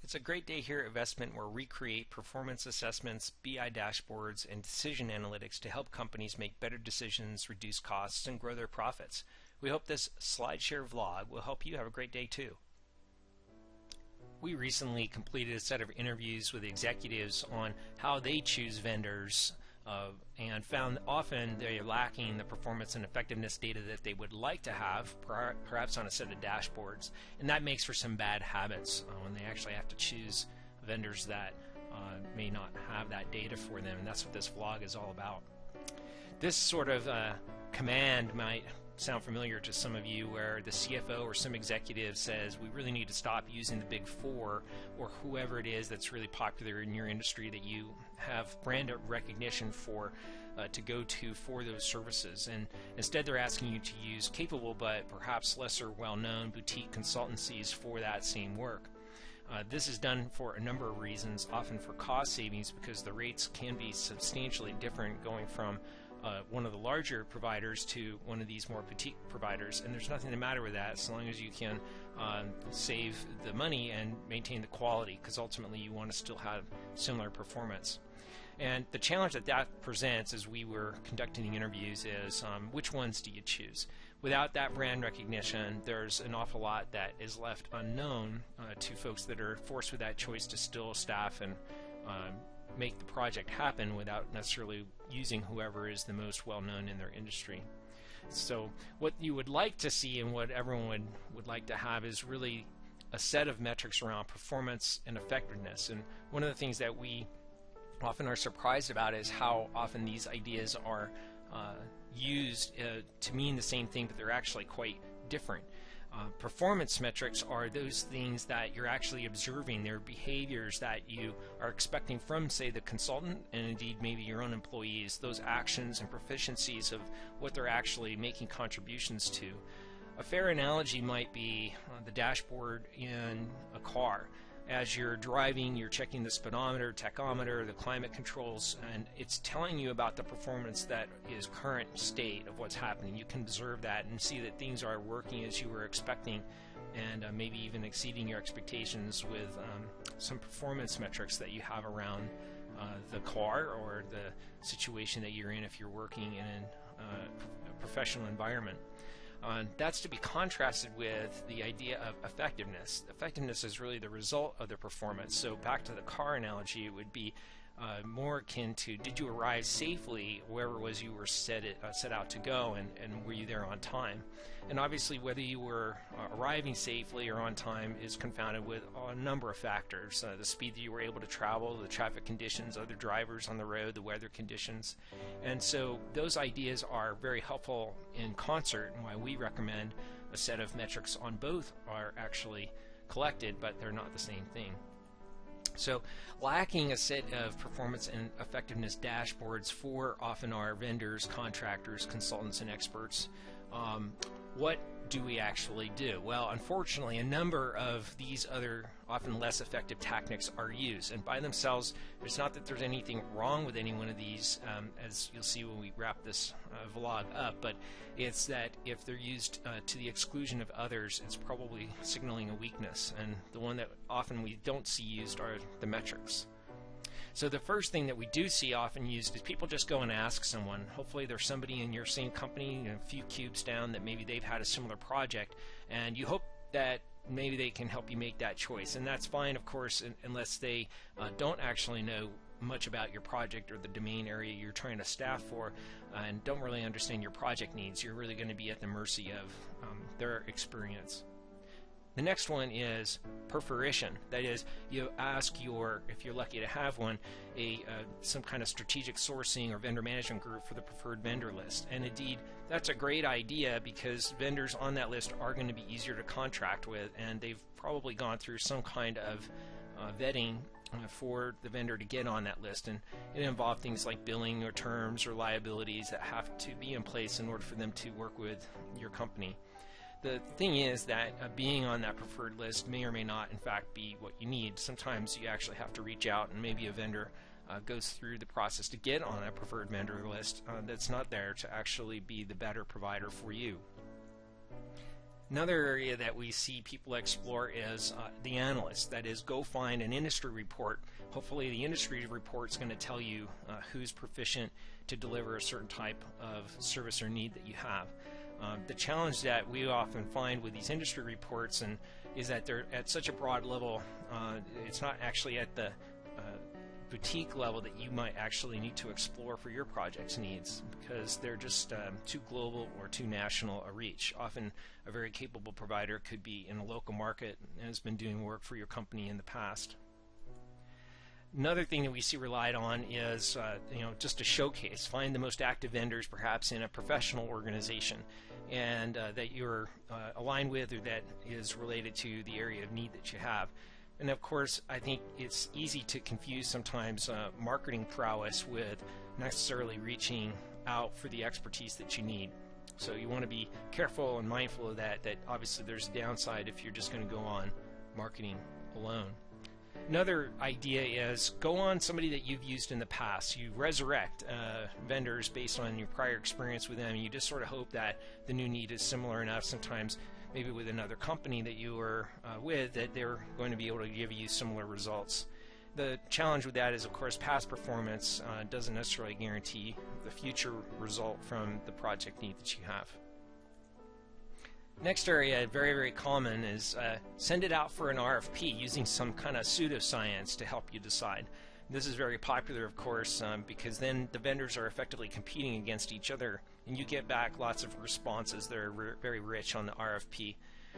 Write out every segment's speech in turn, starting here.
It's a great day here at Investment where we create performance assessments, BI dashboards, and decision analytics to help companies make better decisions, reduce costs, and grow their profits. We hope this SlideShare vlog will help you have a great day too. We recently completed a set of interviews with executives on how they choose vendors and found often they're lacking the performance and effectiveness data that they would like to have, perhaps on a set of dashboards, and that makes for some bad habits when they actually have to choose vendors that may not have that data for them, and that's what this vlog is all about. This sort of command might sound familiar to some of you, where the CFO or some executive says we really need to stop using the big four or whoever it is that's really popular in your industry that you have brand recognition for to go to for those services, and instead they're asking you to use capable but perhaps lesser well-known boutique consultancies for that same work. This is done for a number of reasons, often for cost savings because the rates can be substantially different going from one of the larger providers to one of these more boutique providers, and there's nothing the matter with that as long as you can save the money and maintain the quality, because ultimately you want to still have similar performance. And the challenge that presents as we were conducting the interviews is which ones do you choose? Without that brand recognition, there's an awful lot that is left unknown to folks that are forced with that choice to still staff and make the project happen without necessarily using whoever is the most well-known in their industry. So what you would like to see and what everyone would like to have is really a set of metrics around performance and effectiveness. And one of the things that we often are surprised about is how often these ideas are used to mean the same thing, but they're actually quite different. Performance metrics are those things that you're actually observing. They're behaviors that you are expecting from, say, the consultant and indeed maybe your own employees, those actions and proficiencies of what they're actually making contributions to. A fair analogy might be the dashboard in a car. As you're driving, you're checking the speedometer, tachometer, the climate controls, and it's telling you about the performance that is current state of what's happening. You can observe that and see that things are working as you were expecting, and maybe even exceeding your expectations with some performance metrics that you have around the car or the situation that you're in if you're working in a professional environment. That's to be contrasted with the idea of effectiveness. Effectiveness is really the result of the performance. So back to the car analogy, it would be more akin to, did you arrive safely wherever it was you were set out to go, and were you there on time? And obviously whether you were arriving safely or on time is confounded with a number of factors. The speed that you were able to travel, the traffic conditions, other drivers on the road, the weather conditions. And so those ideas are very helpful in concert, and why we recommend a set of metrics on both are actually collected, but they're not the same thing. So lacking a set of performance and effectiveness dashboards for often our vendors, contractors, consultants, and experts, what do we actually do? Well, unfortunately, a number of these other often less effective tactics are used, and by themselves, it's not that there's anything wrong with any one of these, as you'll see when we wrap this vlog up, but it's that if they're used to the exclusion of others, it's probably signaling a weakness, and the one that often we don't see used are the metrics. So the first thing that we do see often used is people just go and ask someone. Hopefully there's somebody in your same company, a few cubes down, that maybe they've had a similar project, and you hope that maybe they can help you make that choice. And that's fine, of course, unless they don't actually know much about your project or the domain area you're trying to staff for, and don't really understand your project needs. You're really going to be at the mercy of their experience. The next one is Prefer-ition. That is, you ask if you're lucky to have one, some kind of strategic sourcing or vendor management group for the preferred vendor list. And indeed, that's a great idea because vendors on that list are going to be easier to contract with, and they've probably gone through some kind of vetting for the vendor to get on that list, and it involves things like billing or terms or liabilities that have to be in place in order for them to work with your company. The thing is that being on that preferred list may or may not in fact be what you need. Sometimes you actually have to reach out, and maybe a vendor goes through the process to get on a preferred vendor list that's not there to actually be the better provider for you. Another area that we see people explore is the analyst. That is, go find an industry report. Hopefully the industry report is going to tell you who's proficient to deliver a certain type of service or need that you have. The challenge that we often find with these industry reports is that they're at such a broad level, it's not actually at the boutique level that you might actually need to explore for your project's needs, because they're just too global or too national a reach. Often a very capable provider could be in a local market and has been doing work for your company in the past. Another thing that we see relied on is just a showcase. Find the most active vendors perhaps in a professional organization and that you're aligned with, or that is related to the area of need that you have. And of course, I think it's easy to confuse sometimes marketing prowess with necessarily reaching out for the expertise that you need. So you want to be careful and mindful of that obviously there's a downside if you're just going to go on marketing alone. Another idea is go on somebody that you've used in the past. You resurrect vendors based on your prior experience with them. You just sort of hope that the new need is similar enough, sometimes maybe with another company that you were with, that they're going to be able to give you similar results. The challenge with that is, of course, past performance doesn't necessarily guarantee the future result from the project need that you have. Next area, very, very common, is send it out for an RFP using some kind of pseudoscience to help you decide. This is very popular, of course, because then the vendors are effectively competing against each other, and you get back lots of responses that are very rich on the RFP.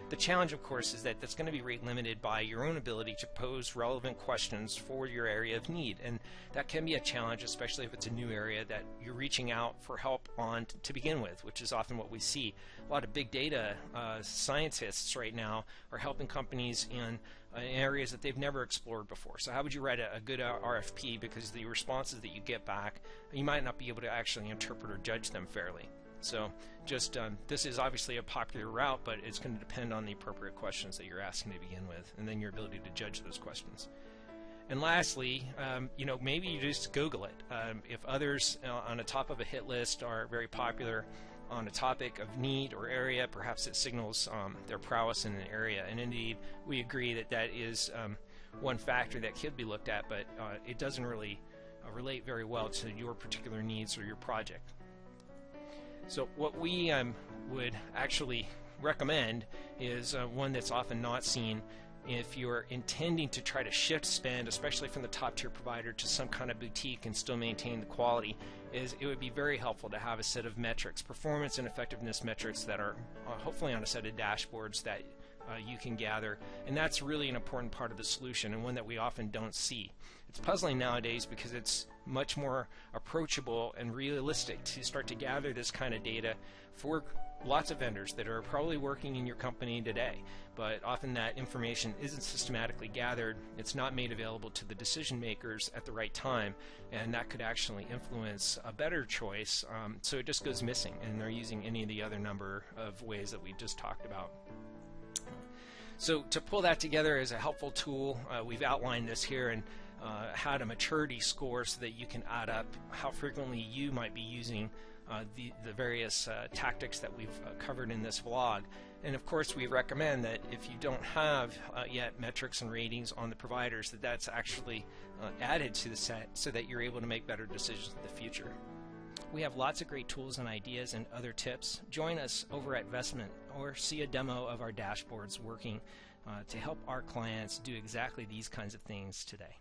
The challenge, of course, is that that's going to be rate limited by your own ability to pose relevant questions for your area of need, and that can be a challenge, especially if it's a new area that you're reaching out for help on to begin with, which is often what we see. A lot of big data scientists right now are helping companies in areas that they've never explored before. So how would you write a good RFP? Because the responses that you get back, you might not be able to actually interpret or judge them fairly. So just this is obviously a popular route, but it's going to depend on the appropriate questions that you're asking to begin with, and then your ability to judge those questions. And lastly, maybe you just Google it. If others on the top of a hit list are very popular on a topic of need or area, perhaps it signals their prowess in an area. And indeed, we agree that that is one factor that could be looked at, but it doesn't really relate very well to your particular needs or your project. So what we would actually recommend is one that's often not seen. If you're intending to try to shift spend, especially from the top tier provider to some kind of boutique and still maintain the quality, is it would be very helpful to have a set of metrics, performance and effectiveness metrics that are hopefully on a set of dashboards that you can gather, and that's really an important part of the solution, and one that we often don't see. It's puzzling nowadays because it's much more approachable and realistic to start to gather this kind of data for lots of vendors that are probably working in your company today, but often that information isn't systematically gathered. It's not made available to the decision makers at the right time, and that could actually influence a better choice, so it just goes missing, and they're using any of the other number of ways that we just talked about. So to pull that together as a helpful tool, we've outlined this here, and had a maturity score so that you can add up how frequently you might be using the various tactics that we've covered in this vlog. And of course, we recommend that if you don't have yet metrics and ratings on the providers, that's actually added to the set so that you're able to make better decisions in the future. We have lots of great tools and ideas and other tips. Join us over at Vestment or see a demo of our dashboards working to help our clients do exactly these kinds of things today.